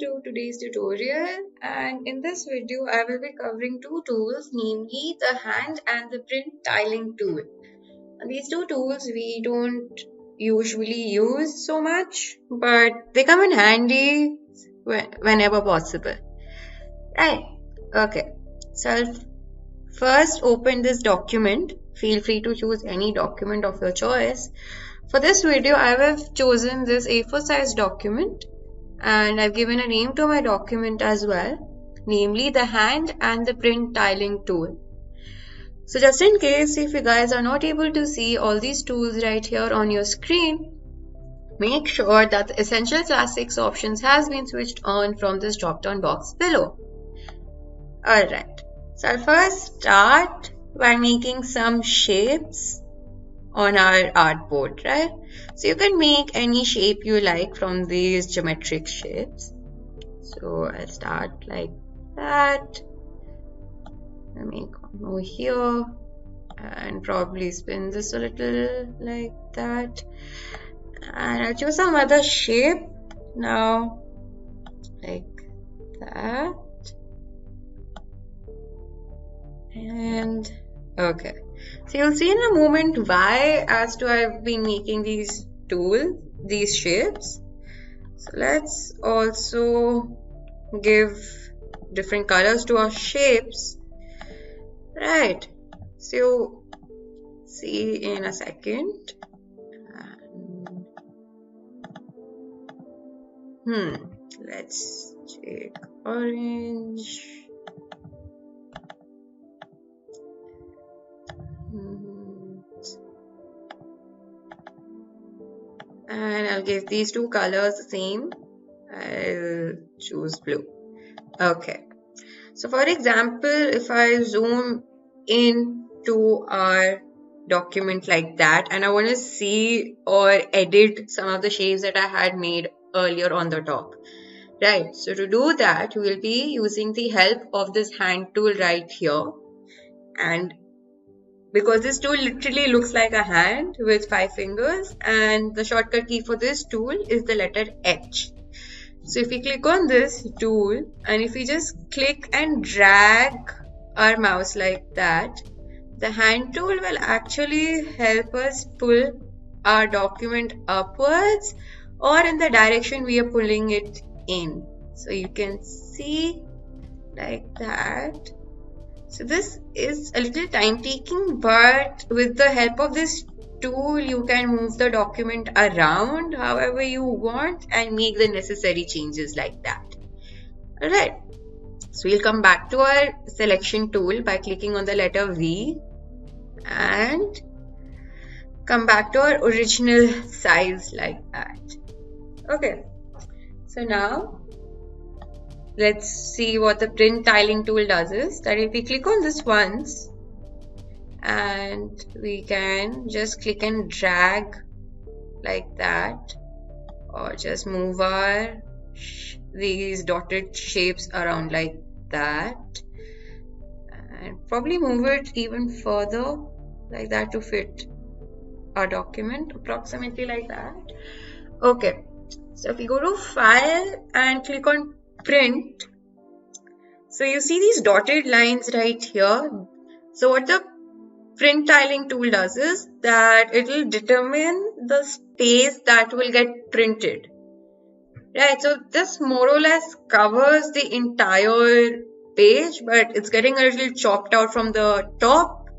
to today's tutorial, and in this video I will be covering two tools, namely the hand and the print tiling tool. And these two tools we don't usually use so much, but they come in handy whenever possible. Right, okay, so I'll first open this document. Feel free to choose any document of your choice. For this video I have chosen this A4 size document, and I've given a name to my document as well, namely the hand and the print tiling tool. So just in case if you guys are not able to see all these tools right here on your screen, make sure that the Essential Classics options has been switched on from this drop down box below. Alright, so I'll first start by making some shapes on our artboard, right? So you can make any shape you like from these geometric shapes. So I'll start like that. I'll make one over here and probably spin this a little like that. And I'll choose some other shape now, like that. And okay. So you'll see in a moment why as to I've been making these shapes. So let's also give different colors to our shapes. Right. So you'll see in a second. Let's take orange. And I'll give these two colors the same. I'll choose blue. Okay. So for example, if I zoom in to our document like that, and I want to see or edit some of the shapes that I had made earlier on the top. Right. So to do that, we'll be using the help of this hand tool right here. And because this tool literally looks like a hand with 5 fingers, and the shortcut key for this tool is the letter H. So if we click on this tool and if we just click and drag our mouse like that, the hand tool will actually help us pull our document upwards or in the direction we are pulling it in. So you can see like that. So this is a little time taking, but with the help of this tool, you can move the document around however you want and make the necessary changes like that. Alright, so we'll come back to our selection tool by clicking on the letter V and come back to our original size like that. Okay, so now let's see what the print tiling tool does is that if we click on this once and we can just click and drag like that, or just move these dotted shapes around like that, and probably move it even further like that to fit our document approximately like that. Okay, so if we go to File and click on Print, so you see these dotted lines right here. So what the print tiling tool does is that it will determine the space that will get printed. Right, so this more or less covers the entire page, but it's getting a little chopped out from the top.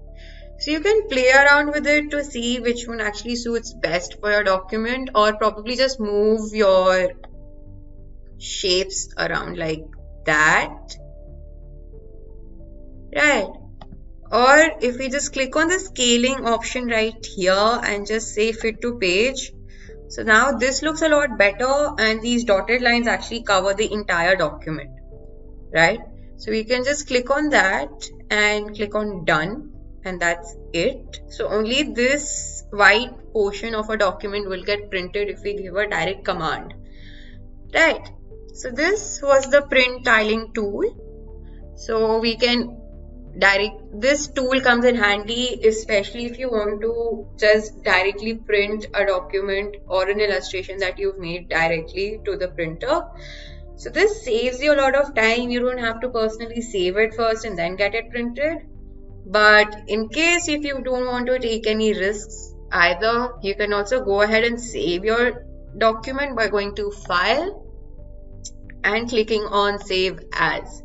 So you can play around with it to see which one actually suits best for your document, or probably just move your shapes around like that. Right. Or if we just click on the scaling option right here and just say fit to page. So now this looks a lot better and these dotted lines actually cover the entire document. Right. So we can just click on that and click on done, and that's it. So only this white portion of a document will get printed if we give a direct command. Right. So this was the print tiling tool. So we can this tool comes in handy, especially if you want to just directly print a document or an illustration that you've made directly to the printer. So this saves you a lot of time. You don't have to personally save it first and then get it printed. But in case if you don't want to take any risks either, you can also go ahead and save your document by going to File and clicking on Save As.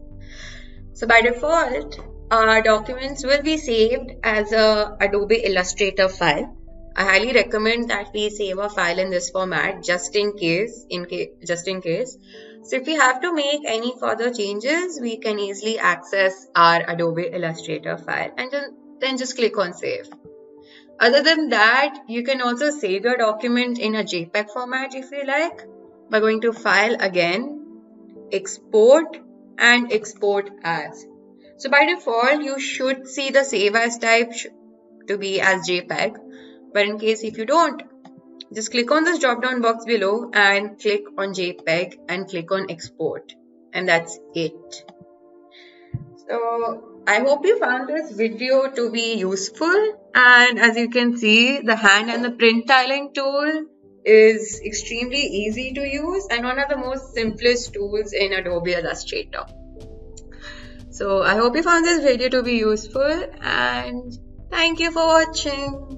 So by default, our documents will be saved as a Adobe Illustrator file. I highly recommend that we save a file in this format just in case. So if we have to make any further changes, we can easily access our Adobe Illustrator file and then just click on Save. Other than that, you can also save your document in a JPEG format if you like by going to File again, Export and Export As. So by default, you should see the Save As type to be as JPEG. But in case if you don't, just click on this drop down box below and click on JPEG and click on Export. And that's it. So I hope you found this video to be useful. And as you can see, the hand and the print tiling tool is extremely easy to use and one of the most simplest tools in Adobe Illustrator. So I hope you found this video to be useful and thank you for watching.